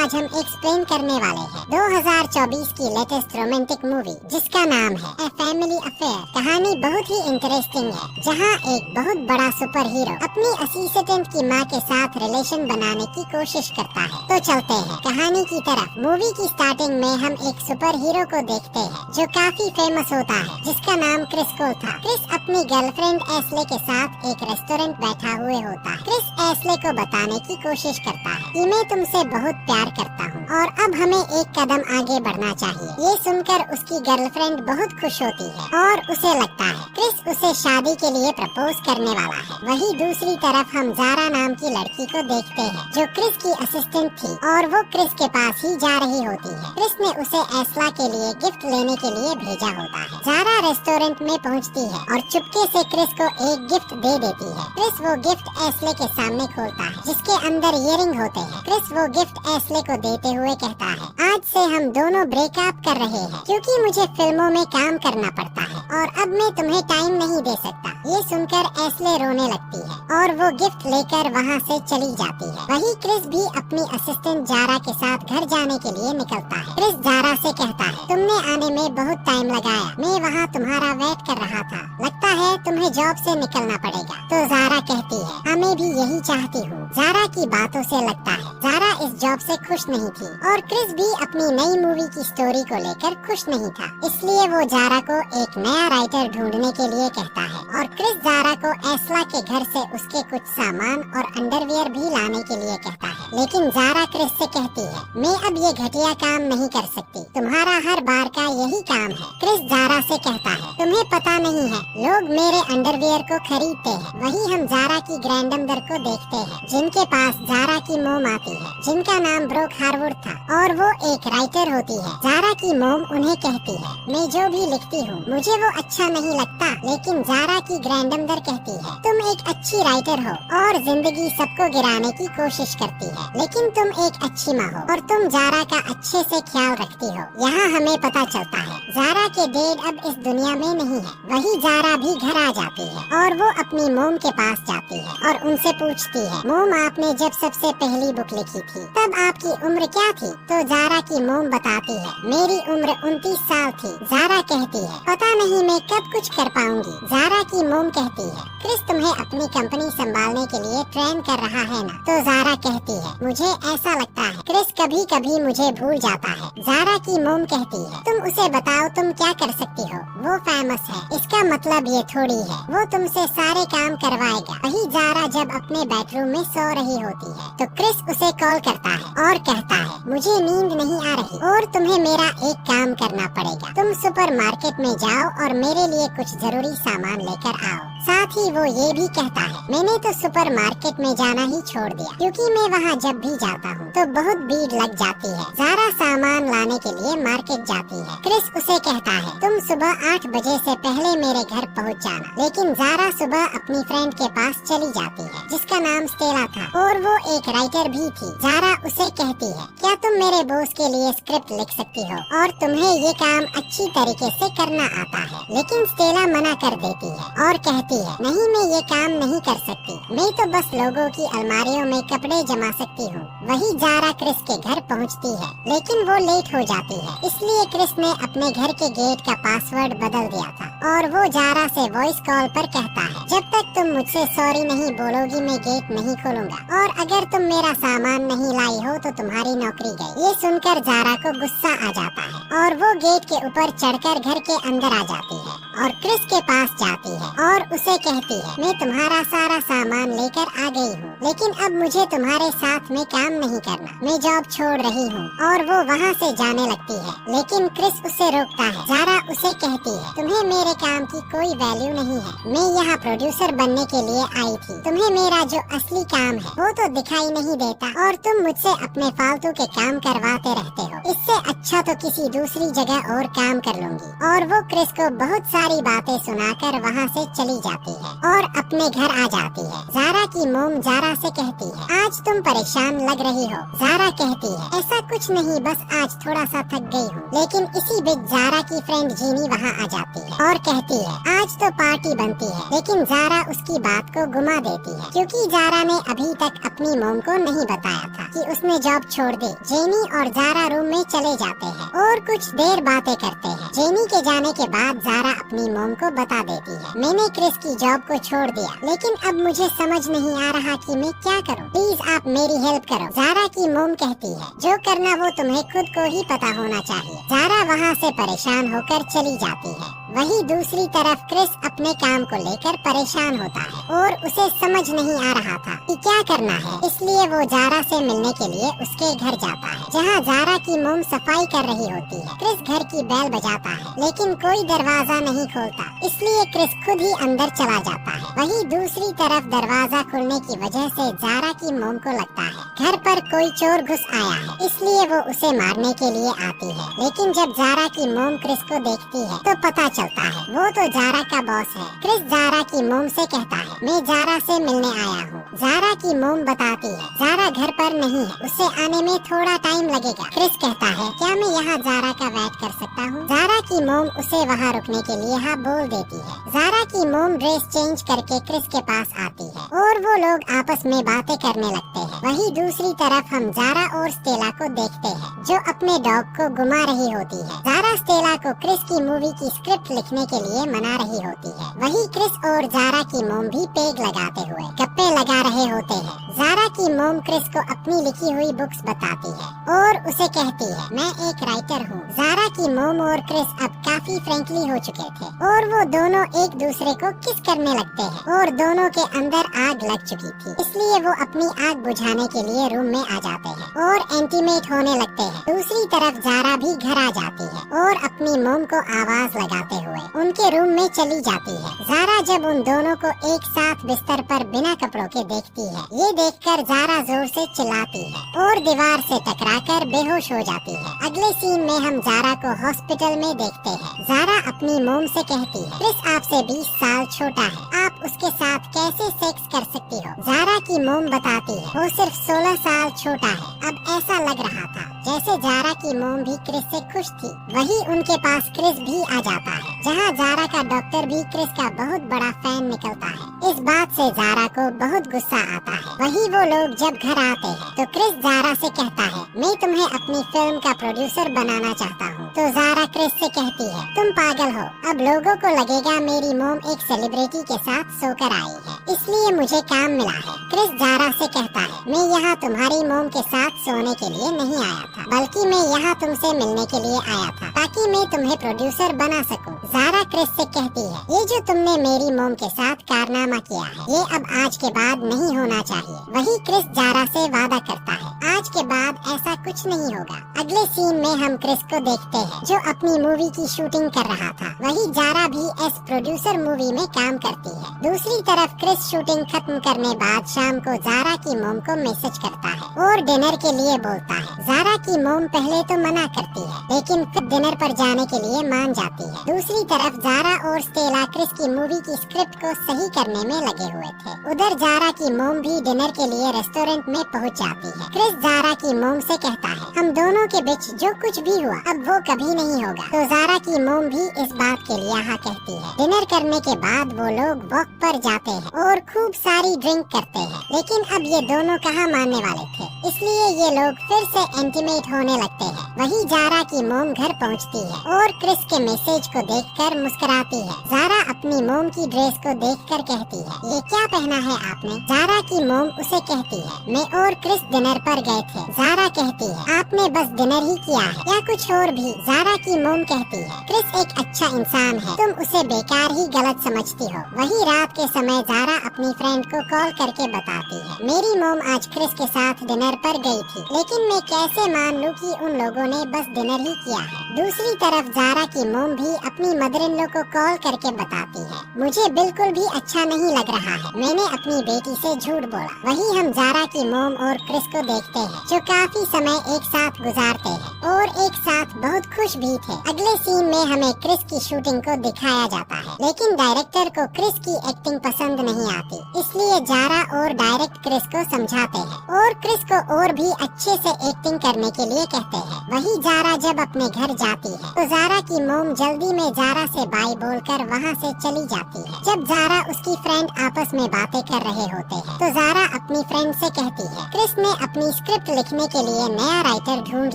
आज हम एक्सप्लेन करने वाले हैं 2024 की लेटेस्ट रोमांटिक मूवी जिसका नाम है ए फैमिली अफेयर। कहानी बहुत ही इंटरेस्टिंग है, जहां एक बहुत बड़ा सुपर हीरो अपनी असिस्टेंट की मां के साथ रिलेशन बनाने की कोशिश करता है। तो चलते हैं कहानी की तरफ। मूवी की स्टार्टिंग में हम एक सुपर हीरो को देखते हैं जो काफी फेमस होता है, जिसका नाम क्रिस कोल था। क्रिस अपनी गर्लफ्रेंड एस्ले के साथ एक रेस्टोरेंट बैठा हुए होता है। क्रिस एस्ले को बताने की कोशिश करता है कि मैं तुमसे बहुत प्यार करता हूँ और अब हमें एक कदम आगे बढ़ना चाहिए। ये सुनकर उसकी गर्लफ्रेंड बहुत खुश होती है और उसे लगता है क्रिस उसे शादी के लिए प्रपोज करने वाला है। वही दूसरी तरफ हम जारा नाम की लड़की को देखते हैं जो क्रिस की असिस्टेंट थी और वो क्रिस के पास ही जा रही होती है। क्रिस ने उसे एस्ला के लिए गिफ्ट लेने के लिए भेजा होता है। जारा रेस्टोरेंट में पहुँचती है और चुपके से क्रिस को एक गिफ्ट दे देती है। क्रिस वो गिफ्ट एस्ले के सामने खोलता है जिसके अंदर इयरिंग होते हैं। क्रिस वो गिफ्ट एस्ले को देते हुए कहता है, आज से हम दोनों ब्रेकअप कर रहे हैं क्योंकि मुझे फिल्मों में काम करना पड़ता है और अब मैं तुम्हें टाइम नहीं दे सकता। ये सुनकर एस्ले रोने लगती है और वो गिफ्ट लेकर वहाँ से चली जाती है। वही क्रिस भी अपनी असिस्टेंट जारा के साथ घर जाने के लिए निकलता है। क्रिस जारा से कहता है, तुमने आने में बहुत टाइम लगाया, मैं वहाँ तुम्हारा वेट कर रहा था, लगता है तुम्हें जॉब से निकलना पड़ेगा। तो जारा कहती है, हाँ मैं भी यही चाहती हूँ। जारा की बातों से लगता है जारा इस जॉब से खुश नहीं थी और क्रिस भी अपनी नई मूवी की स्टोरी को लेकर खुश नहीं था, इसलिए वो जारा को एक नया राइटर ढूंढने के लिए कहता है और क्रिस जारा को एस्ला के घर से उसके कुछ सामान और अंडरवियर भी लाने के लिए कहता है। लेकिन जारा क्रिस से कहती है, मैं अब ये घटिया काम नहीं कर सकती, तुम्हारा हर बार का यही काम है। क्रिस जारा से कहता है, तुम्हें पता नहीं है लोग मेरे अंडरवियर को खरीदते हैं। वही हम जारा की ग्रैंडमदर को देखते हैं जिनके पास जारा की मोम आती है जिनका नाम ब्रोक हार्वुड था और वो एक राइटर होती है। जारा की मोम उन्हें कहती है, मैं जो भी लिखती हूँ मुझे वो अच्छा नहीं लगता, लेकिन जारा की ग्रैंडमदर कहती है, तुम एक अच्छी राइटर हो और जिंदगी सबको गिराने की कोशिश करती है, लेकिन तुम एक अच्छी माँ हो और तुम जारा का अच्छे से ख्याल रखती हो। यहाँ हमें पता चलता है जारा के डैड अब इस दुनिया में नहीं है। वही जारा भी घर आ जाती है और वो अपनी मोम के पास जाती है और उनसे पूछती है, मोम आपने जब सबसे पहली बुक लिखी थी तब आपकी उम्र क्या थी? तो जारा की मोम बताती है, मेरी उम्र 29 साल थी। जारा कहती है, पता नहीं मैं कब कुछ कर पाऊंगी। जारा की मोम कहती है, क्रिस तुम्हें अपनी कंपनी संभालने के लिए ट्रेन कर रहा है ना? तो जारा कहती है, मुझे ऐसा लगता है क्रिस कभी कभी मुझे भूल जाता है। जारा की मोम कहती है, तुम उसे बताओ तुम क्या कर सकती हो, वो फेमस है, इसका मतलब ये थोड़ी है वो तुमसे सारे काम करवाएगा। वही जारा जब अपने बेडरूम में सो रही होती है तो क्रिस उसे कॉल करता है और कहता है, मुझे नींद नहीं आ रही और तुम्हें मेरा एक काम करना पड़ेगा, तुम सुपरमार्केट में जाओ और मेरे लिए कुछ जरूरी सामान लेकर आओ। साथ ही वो ये भी कहता है, मैंने तो सुपरमार्केट में जाना ही छोड़ दिया क्योंकि मैं वहाँ जब भी जाता हूँ तो बहुत भीड़ लग जाती है। जारा सामान लाने के लिए मार्केट जाती है। क्रिस उसे कहता है, तुम सुबह 8 बजे से पहले मेरे घर पहुँच जाना। लेकिन जारा सुबह अपनी फ्रेंड के पास चली जाती है जिसका नाम स्टेला था और वो एक राइटर भी थी। जारा उसे कहती है, क्या तुम मेरे बॉस के लिए स्क्रिप्ट लिख सकती हो और तुम्हें ये काम अच्छी तरीके से करना आता है? लेकिन स्टेला मना कर देती है और कहती है, नहीं मैं ये काम नहीं कर सकती, मैं तो बस लोगों की अलमारियों में कपड़े जमा सकती हूँ। वही जारा क्रिस के घर पहुँचती है लेकिन वो लेट हो जाती है, इसलिए क्रिस ने अपने घर के गेट का पासवर्ड बदल दिया था और वो जारा से वॉइस कॉल पर कहता है, जब तक तुम मुझसे सॉरी नहीं बोलोगी मैं गेट नहीं खोलूंगा और अगर तुम मेरा सामान नहीं लाई हो तो तुम्हारी नौकरी गई। ये सुनकर जारा को गुस्सा आ जाता है और वो गेट के ऊपर चढ़कर घर के अंदर आ जाती है और क्रिस के पास जाती है और उसे कहती है, मैं तुम्हारा सारा सामान लेकर आ गई हूँ, लेकिन अब मुझे तुम्हारे साथ में काम नहीं करना, मैं जॉब छोड़ रही हूँ। और वो वहाँ से जाने लगती है लेकिन क्रिस उसे रोकता है। जारा उसे कहती है, तुम्हें मेरे काम की कोई वैल्यू नहीं है, मैं यहाँ प्रोड्यूसर बनने के लिए आई थी, तुम्हें मेरा जो असली काम है वो तो दिखाई नहीं देता और तुम मुझसे अपने फालतू के काम करवाते रहते हो, इससे अच्छा तो किसी दूसरी जगह और काम कर लूंगी। और वो क्रिस को बहुत सारी बातें सुनाकर वहाँ से चली जाती है और अपने घर आ जाती है। जारा की मोम जारा से कहती है, आज तुम परेशान लग रही हो। जारा कहती है, ऐसा कुछ नहीं, बस आज थोड़ा सा थक गई हूँ। लेकिन इसी बीच जारा की फ्रेंड जीनी वहाँ आ जाती है और कहती है, आज तो पार्टी बनती है। लेकिन जारा उसकी बात को घुमा देती है क्योंकि जारा ने अभी तक अपनी मोम को नहीं बताया था। कि उसने जॉब छोड़ दी। जेनी और जारा रूम में चले जाते हैं और कुछ देर बातें करते हैं। जेनी के जाने के बाद जारा अपनी मॉम को बता देती है, मैंने क्रिस की जॉब को छोड़ दिया, लेकिन अब मुझे समझ नहीं आ रहा कि मैं क्या करूं। प्लीज आप मेरी हेल्प करो। जारा की मॉम कहती है, जो करना वो तुम्हें खुद को ही पता होना चाहिए। जारा वहाँ से परेशान होकर चली जाती है। वहीं दूसरी तरफ क्रिस अपने काम को लेकर परेशान होता है और उसे समझ नहीं आ रहा था कि क्या करना है, इसलिए वो जारा से मिलने के लिए उसके घर जाता है, जहाँ जारा की मॉम सफाई कर रही होती है। क्रिस घर की बेल बजाता है, लेकिन कोई दरवाजा नहीं खोलता, इसलिए क्रिस खुद ही अंदर चला जाता है। वहीं दूसरी तरफ दरवाजा खुलने की वजह से जारा की मॉम को लगता है घर पर कोई चोर घुस आया है, इसलिए वो उसे मारने के लिए आती है। लेकिन जब जारा की मॉम क्रिस को देखती है तो पता चलता है वो तो जारा का बॉस है। क्रिस जारा की मॉम से कहता है, मैं जारा से मिलने आया हूँ। जारा की मॉम बताती है, जारा घर पर नहीं है, उसे आने में थोड़ा टाइम लगेगा। क्रिस कहता है, क्या मैं यहाँ जारा का वेट कर सकता हूँ? जारा की मॉम उसे वहाँ रुकने के लिए हाँ बोल देती है। जारा की मॉम ड्रेस चेंज करके क्रिस के पास आती है और वो लोग आपस में बातें करने लगते हैं। वहीं दूसरी तरफ हम जारा और स्टेला को देखते हैं, जो अपने डॉग को घुमा रही होती है। जारा स्टेला को क्रिस की मूवी की स्क्रिप्ट लिखने के लिए मना रही होती है। वहीं क्रिस और जारा की मॉम भी पेग लगाते हुए गप्पे लगा रहे होते हैं। जारा की मॉम क्रिस को अपनी लिखी हुई बुक्स बताती है और उसे कहती है, मैं एक राइटर हूँ। जारा की मॉम और क्रिस अब काफी फ्रेंकली हो चुके थे और वो दोनों एक दूसरे को किस करने लगते हैं और दोनों के अंदर आग लग चुकी थी, इसलिए वो अपनी आग बुझाने के लिए रूम में आ जाते हैं और इंटीमेट होने लगते हैं। दूसरी तरफ जारा भी घर आ जाती है और अपनी मॉम को आवाज लगाते हुए उनके रूम में चली जाती है। जारा जब उन दोनों को एक साथ बिस्तर पर बिना कपड़ों के देखती है, ये देखकर जारा जोर से चिल्लाती है और दीवार से टकराकर बेहोश हो जाती है। अगले सीन में हम जारा को हॉस्पिटल में देखते हैं। जारा अपनी मॉम से कहती है, क्रिस आपसे 20 साल छोटा है, आप उसके साथ कैसे सेक्स कर सकती हो? जारा की मॉम बताती है, वो सिर्फ 16 साल छोटा है। अब ऐसा लग रहा था जैसे जारा की मॉम भी क्रिस से खुश थी। वहीं उनके पास क्रिस भी आ जाता है, जहां जारा का डॉक्टर भी क्रिस का बहुत बड़ा फैन निकलता है। इस बात से जारा को बहुत गुस्सा आता है। वहीं वो लोग जब घर आते हैं तो क्रिस जारा से कहता है, मैं तुम्हें अपनी फिल्म का प्रोड्यूसर बनाना चाहता हूँ। तो जारा क्रिस से कहती है, तुम पागल हो, अब लोगों को लगेगा मेरी मॉम एक सेलिब्रिटी के साथ सोकर आई है, इसलिए मुझे काम मिला है। क्रिस जारा से कहता है, मैं यहाँ तुम्हारी मॉम के साथ सोने के लिए नहीं आया था, बल्कि मैं यहाँ तुमसे मिलने के लिए आया था ताकि मैं तुम्हें प्रोड्यूसर बना सकूं। जारा क्रिस से कहती है, ये जो तुमने मेरी मॉम के साथ कारनामा किया है, ये अब आज के बाद नहीं होना चाहिए। वही क्रिस जारा से वादा करता है, आज के बाद ऐसा कुछ नहीं होगा। अगले सीन में हम क्रिस को देखते हैं, जो अपनी मूवी की शूटिंग कर रहा था। वही जारा भी एस प्रोड्यूसर मूवी में काम करती है। दूसरी तरफ क्रिस शूटिंग खत्म करने बाद शाम को जारा की मॉम को मैसेज करता है और डिनर के लिए बोलता है। जारा की मॉम पहले तो मना करती है, लेकिन फिर डिनर पर जाने के लिए मान जाती है। दूसरी तरफ जारा और स्टेला क्रिस की मूवी की स्क्रिप्ट को सही करने में लगे हुए थे। उधर जारा की मॉम भी डिनर के लिए रेस्टोरेंट में पहुंच जाती है। क्रिस जारा की मॉम से कहता है, हम दोनों के बीच जो कुछ भी हुआ अब वो कभी नहीं होगा। तो जारा की मॉम भी इस बात के लिए हाँ कहती है। डिनर करने के बाद वो लोग वॉक पर जाते हैं और खूब सारी ड्रिंक करते हैं, लेकिन अब ये दोनों कहाँ मानने वाले थे, इसलिए ये लोग फिर से इंटीमेट होने लगते हैं। वही जारा की मॉम घर पहुंचती है और क्रिस के मैसेज को देखकर मुस्कुराती है। जारा अपनी मॉम की ड्रेस को देखकर कहती है, ये क्या पहना है आपने? जारा की मॉम उसे कहती है, मैं और क्रिस डिनर पर गए थे। जारा कहती है, आपने बस डिनर ही किया है या कुछ और भी? जारा की मॉम कहती है, क्रिस एक अच्छा इंसान है, तुम उसे बेकार ही गलत समझती हो। वही रात के समय जारा अपनी फ्रेंड को कॉल करके बताती है, मेरी मॉम आज क्रिस के साथ डिनर पर गई थी, लेकिन मैं कैसे मान लूं कि उन लोगों ने बस डिनर ही किया है। दूसरी तरफ जारा की मॉम भी अपनी मदर इन लॉ को कॉल करके बताती है, मुझे बिल्कुल भी अच्छा नहीं लग रहा है, मैंने अपनी बेटी से झूठ बोला। वही हम जारा की मॉम और क्रिस को देखते हैं, जो काफी समय एक साथ गुजारते हैं। और एक साथ बहुत खुश भी थे। अगले सीन में हमें क्रिस की शूटिंग को दिखाया जाता है, लेकिन डायरेक्टर को क्रिस की एक्टिंग पसंद नहीं आती, इसलिए जारा और डायरेक्ट क्रिस को समझाते हैं और क्रिस को और भी अच्छे से एक्टिंग करने के लिए कहते हैं। वही जारा जब अपने घर जाती है तो जारा की मोम जल्दी में जारा से बाय बोलकर वहाँ से चली जाती है। जब जारा उसकी फ्रेंड आपस में बातें कर रहे होते हैं तो जारा अपनी फ्रेंड से कहती है, क्रिस ने अपनी स्क्रिप्ट लिखने के लिए नया राइटर ढूंढ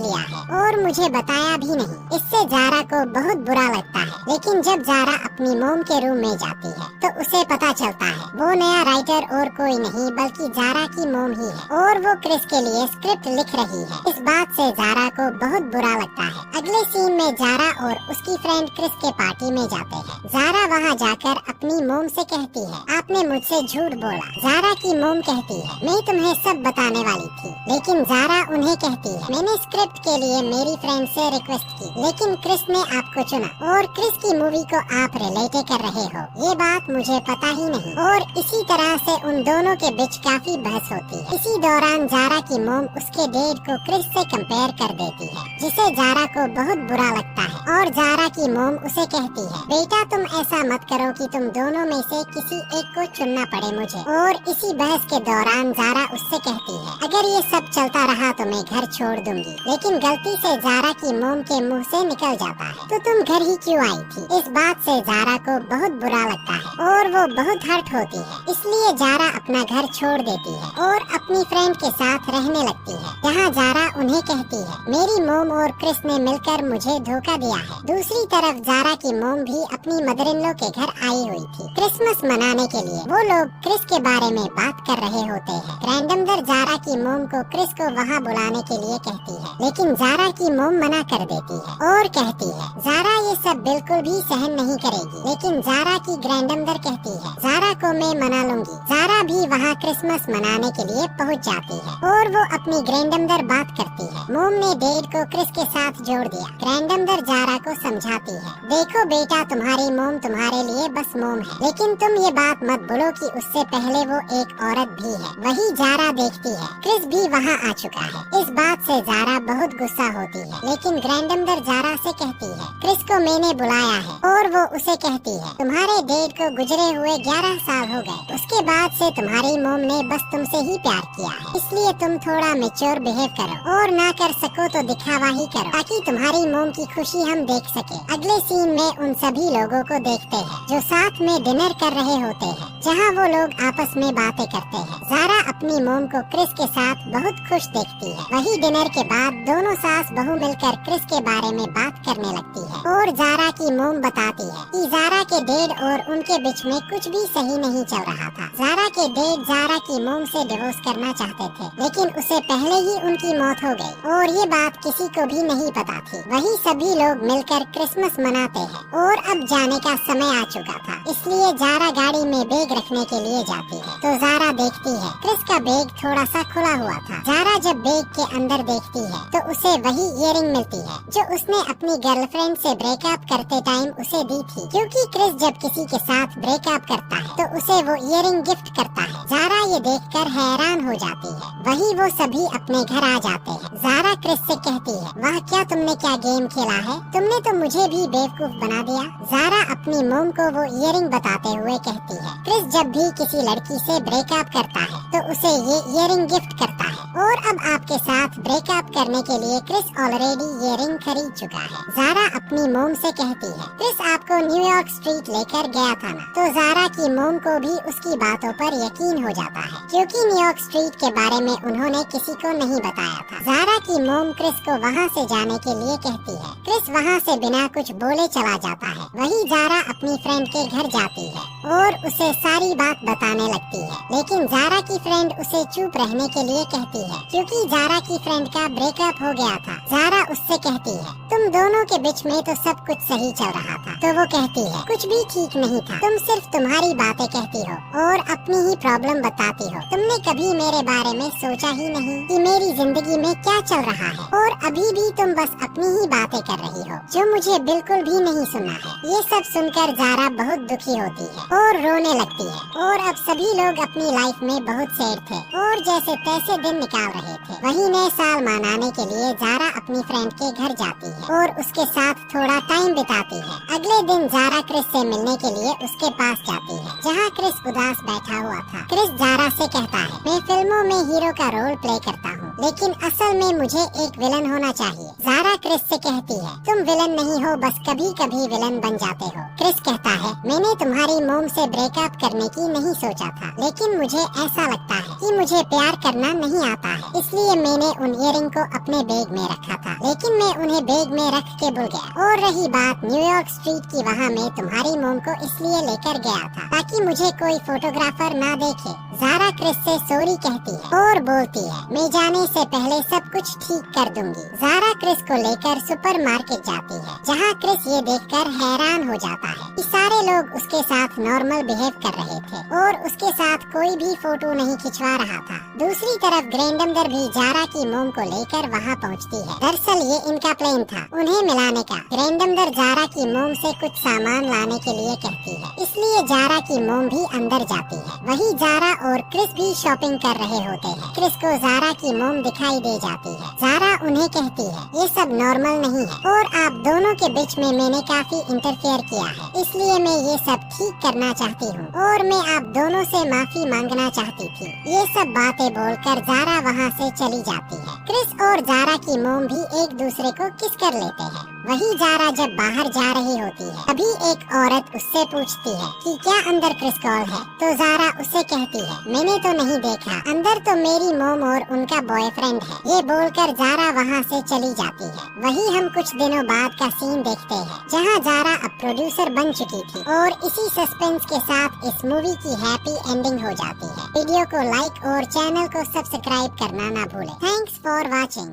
लिया है और मुझे बताया भी नहीं। इससे जारा को बहुत बुरा लगता है, लेकिन जब जारा अपनी मोम के रूम में जाती है तो उसे पता चलता है वो नया राइटर और कोई नहीं बल्कि जारा की मोम ही है और वो क्रिस के लिए स्क्रिप्ट लिख रही है। इस बात से जारा को बहुत बुरा लगता है। अगले सीन में जारा और उसकी फ्रेंड क्रिस के पार्टी में जाते हैं। जारा वहाँ जाकर अपनी मोम से कहती है, आपने मुझसे झूठ बोला। जारा की मोम कहती है, मैं तुम्हें सब बताने वाली थी, लेकिन जारा उन्हें कहती है, मैंने स्क्रिप्ट के लिए मेरी फ्रेंड से रिक्वेस्ट की, लेकिन क्रिस ने आपको चुना और क्रिस की मूवी को आप रिलेट कर रहे हो, ये बात मुझे पता ही नहीं। और इसी तरह से उन दोनों के बीच काफी बहस होती है। इसी दौरान जारा की मोम उसके डेड को क्रिस से कंपेयर कर देती है, जिसे जारा को बहुत बुरा लगता है और जारा की मोम उसे कहती है, बेटा तुम ऐसा मत करो कि तुम दोनों में से किसी एक को चुनना पड़े मुझे। और इसी बहस के दौरान जारा उससे कहती है, अगर ये सब चलता रहा तो मैं घर छोड़ दूंगी। लेकिन गलती से जारा की मोम के मुंह से निकल जाता है, तो तुम घर ही क्यों आई थी? इस बात से जारा को बहुत बुरा लगता है और वो बहुत हर्ट होती है, इसलिए जारा अपना घर छोड़ देती है और अपनी फ्रेंड के साथ रहने लगती है। जहाँ जारा उन्हें कहती है, मेरी मोम और क्रिस ने मिलकर मुझे धोखा दिया है। दूसरी तरफ जारा की मोम भी अपनी मदर इन लॉ के घर आई हुई थी क्रिसमस मनाने के लिए। वो लोग क्रिस के बारे में बात कर रहे होते हैं। ग्रैंडमदर जारा की मोम को क्रिस को वहाँ बुलाने के लिए कहती है, लेकिन जारा की मोम मना कर देती है और कहती है, जारा ये सब बिल्कुल भी सहन नहीं करेगी। लेकिन जारा की ग्रैंडमदर कहती है, जारा को मैं मना लूंगी। जारा भी वहाँ क्रिसमस मनाने के लिए पहुँच जाती है और वो अपनी ग्रैंडमदर बात करती है। मोम ने डेड को क्रिस के साथ जोड़ दिया। ग्रैंडमदर जारा को समझाती है, देखो बेटा तुम्हारी मोम तुम्हारे लिए बस मोम है, लेकिन तुम ये बात मत बोलो कि उससे पहले वो एक औरत भी है। वही जारा देखती है क्रिस भी वहाँ आ चुका है। इस बात से जारा बहुत गुस्सा होती है, लेकिन ग्रैंडमदर जारा से कहती है, क्रिस को मैंने बुलाया है। और वो उसे कहती है, तुम्हारे डेड को गुजरे हुए 11 साल हो गए, उसके बाद से तुम्हारी मोम ने बस तुमसे ही प्यार किया है, इसलिए तुम थोड़ा मैच्योर बिहेव करो और ना कर सको तो दिखावा ही करो, ताकि तुम्हारी मोम की खुशी हम देख सके। अगले सीन में उन सभी लोगों को देखते हैं जो साथ में डिनर कर रहे होते हैं, जहाँ वो लोग आपस में बातें करते हैं। जारा अपनी मोम को क्रिस के साथ बहुत खुश देखती है। वही डिनर के बाद दोनों सास बहू मिलकर क्रिस के बारे में बात करने लगती है और जारा की मोम बताती है कि जारा के डेड और उनके बीच में कुछ भी सही नहीं चल रहा था। जारा के डेड जारा की मोम से डिवोर्स करना चाहते थे, लेकिन उसे पहले ही उनकी मौत हो गई और ये बात किसी को भी नहीं पता थी। वही सभी लोग मिलकर क्रिसमस मनाते हैं और अब जाने का समय आ चुका था, इसलिए जारा गाड़ी में बैग रखने के लिए जाती है तो जारा देखती है क्रिस का बैग थोड़ा सा खुला हुआ था। जारा जब बैग के अंदर देखती है तो उसे वही इयरिंग मिलती है जो उसने अपनी गर्लफ्रेंड से ब्रेकअप करते टाइम उसे दी थी, क्योंकि क्रिस जब किसी के साथ ब्रेकअप करता है तो उसे वो इयरिंग गिफ्ट करता है। जारा ये देखकर हैरान हो जाती है। वही वो सभी अपने घर आ जाते हैं। जारा क्रिस से कहती है, वाह क्या तुमने क्या गेम खेला है, तुमने तो मुझे भी बेवकूफ बना दिया। जारा अपनी मोम को वो इयरिंग बताते हुए कहती है, क्रिस जब भी किसी लड़की से ब्रेकअप करता है तो उसे ये इयरिंग गिफ्ट करता है और अब आपके साथ ब्रेकअप करने के लिए क्रिस ऑलरेडी इयरिंग खरीद चुका है। जारा अपनी मोम से कहती है, क्रिस आपको न्यूयॉर्क स्ट्रीट लेकर गया था ना? तो जारा की मोम को भी उसकी बातों पर यकीन हो जाता है, क्योंकि न्यूयॉर्क स्ट्रीट के बारे में उन्होंने किसी को नहीं बताया था। जारा की मोम क्रिस को वहाँ से जाने के लिए कहती है। क्रिस वहाँ से बिना कुछ बोले चला जाता है। वही जारा अपनी फ्रेंड के घर जाती है और उसे सारी बात बताने लगती है, लेकिन जारा की फ्रेंड उसे चुप रहने के लिए कहती है, क्योंकि जारा की फ्रेंड का ब्रेकअप हो गया था। जारा उससे कहती है, तुम दोनों के बीच में तो सब कुछ सही चल रहा था, तो वो कहती है कुछ भी ठीक नहीं था, तुम सिर्फ तुम्हारी बातें कहती हो और अपनी ही प्रॉब्लम बताती हो। तुमने कभी मेरे बारे में सोचा ही नहीं कि मेरी जिंदगी में क्या चल रहा है, और अभी भी तुम बस अपनी ही बातें कर रही हो जो मुझे बिल्कुल भी नहीं सुनना है। ये सब सुनकर जारा बहुत दुखी होती है और रोने लगती है। और अब सभी लोग अपनी लाइफ में बहुत सैड थे और जैसे तैसे दिन निकाल रहे थे। वही नए साल मनाने के लिए जारा अपनी फ्रेंड के घर जाती है और उसके साथ थोड़ा टाइम बिताती है। अगले दिन जारा क्रिस से मिलने के लिए उसके पास जाती है, जहाँ क्रिस उदास बैठा हुआ था। क्रिस जारा से कहता है, मैं फिल्मों में हीरो का रोल प्ले करता हूँ, लेकिन असल में मुझे एक विलन होना चाहिए। जारा क्रिस से कहती है, तुम विलन नहीं हो, बस कभी कभी विलन बन जाते हो। क्रिस कहता है, मैंने तुम्हारी मोम से ब्रेकअप करने की नहीं सोचा था, लेकिन मुझे ऐसा लगता है कि मुझे प्यार करना नहीं आता है, इसलिए मैंने उन इयररिंग को अपने बैग में रखा था, लेकिन मैं उन्हें बैग में रख के भूल गया। और रही बात न्यूयॉर्क स्ट्रीट की, वहाँ मैं तुम्हारी मोम को इसलिए लेकर गया था ताकि मुझे कोई फोटोग्राफर ना देखे। जारा क्रिस से सॉरी कहती है और बोलती है, मैं जाने से पहले सब कुछ ठीक कर दूंगी। जारा क्रिस को लेकर सुपरमार्केट जाती है, जहाँ क्रिस ये देखकर हैरान हो जाता है कि सारे लोग उसके साथ नॉर्मल बिहेव कर रहे थे और उसके साथ कोई भी फोटो नहीं खिंचवा रहा था। दूसरी तरफ ग्रैंडमदर भी जारा की मोम को लेकर वहाँ पहुँचती है। दरअसल ये इनका प्लान था उन्हें मिलाने का। ग्रैंडमदर जारा की मोम से कुछ सामान लाने के लिए कहती है, इसलिए जारा की मोम भी अंदर जाती है। वही जारा और क्रिस भी शॉपिंग कर रहे होते हैं। क्रिस को जारा की मोम दिखाई दे जाती है। जारा उन्हें कहती है, ये सब नॉर्मल नहीं है और आप दोनों के बीच में मैंने काफी इंटरफेयर किया है, इसलिए मैं ये सब ठीक करना चाहती हूँ और मैं आप दोनों से माफी मांगना चाहती थी। ये सब बातें बोलकर जारा वहाँ से चली जाती है। क्रिस और जारा की मोम भी एक दूसरे को किस कर लेते हैं। वही जारा जब बाहर जा रही होती है, तभी एक औरत उससे पूछती है कि क्या अंदर क्रिस कॉल है, तो जारा उससे कहती है, मैंने तो नहीं देखा, अंदर तो मेरी मोम और उनका बॉयफ्रेंड है। ये बोलकर जारा वहाँ से चली जाती है। वही हम कुछ दिनों बाद का सीन देखते हैं, जहाँ जारा अब प्रोड्यूसर बन चुकी थी और इसी सस्पेंस के साथ इस मूवी की हैप्पी एंडिंग हो जाती है। वीडियो को लाइक और चैनल को सब्सक्राइब करना ना भूलें। Thanks for watching.